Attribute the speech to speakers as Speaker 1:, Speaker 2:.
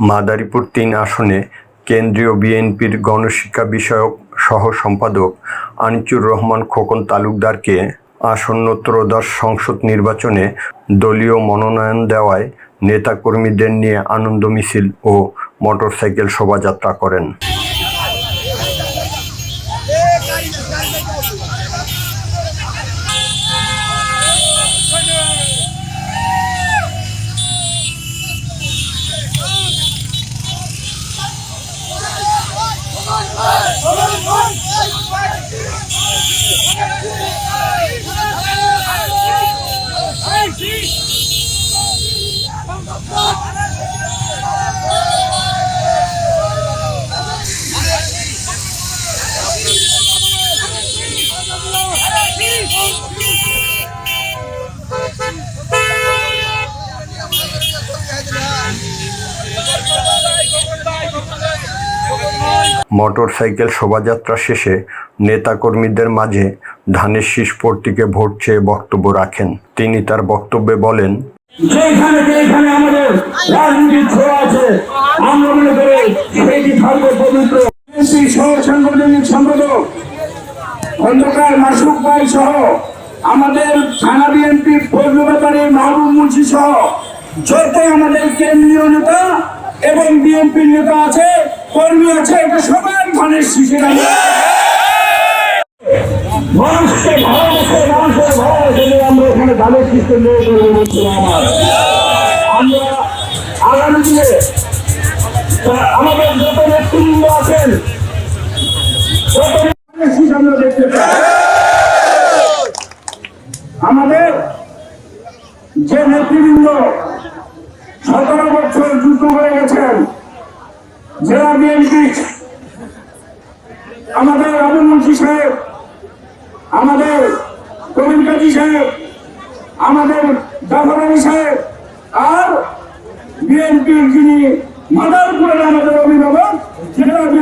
Speaker 1: মাদারীপুর ৩ আসনে কেন্দ্রীয় বিএনপির গণশিক্ষা বিষয়ক সহ সম্পাদক আনিচুর রহমান খোকন তালুকদারকে আসন্ন ত্রয়োদশ সংসদ নির্বাচনে দলীয় মনোনয়ন দেওয়ায় নেতাকর্মীদের নিয়ে আনন্দ মিছিল ও মোটরসাইকেল শোভাযাত্রা করেন। মোটরসাইকেল শোভাযাত্রা শেষে নেতাকর্মীদের মাঝে ধানের শীষ প্রতীকে ভোট চেয়ে বক্তব্য রাখেন তিনি। তার বক্তব্যে বলেন,
Speaker 2: যেখানে আমাদের রাজনীতির ছোঁয়া আছে, আমরা মনে করি সেটি থাকবে পবিত্র। সাংগঠনিক সম্পাদক খন্দকার মাসুক ভাই সহ আমাদের থানা বিএনপি ফজলুল ব্যাপারী, মাহবুব মুন্সি সহ যত আমাদের কেন্দ্রীয় নেতা এবং বিএনপির নেতা আছে, কর্মী আছে, এটা সবাই ধানের শীষে মানুষকে ভালোবাসে, মানুষের ভালোবাসে আমরা এখানে ধানের শীষে নিয়ে বলছিলাম। আমরা আগামী দিনে আমাদের যত নেতৃবৃন্দ আছেন তত শীষ আমরা দেখতে চাই। আমাদের যে নেতৃবৃন্দ 17 বছর যুদ্ধ করে গেছেন, জেলা বিএনপি আমাদের আবু মুন্সি সাহেব, আমাদের কবির কাজী সাহেব, আমাদের জাফর আলী সাহেব, আর বিএনপির যিনি মাদারীপুরের আমাদের অভিভাবক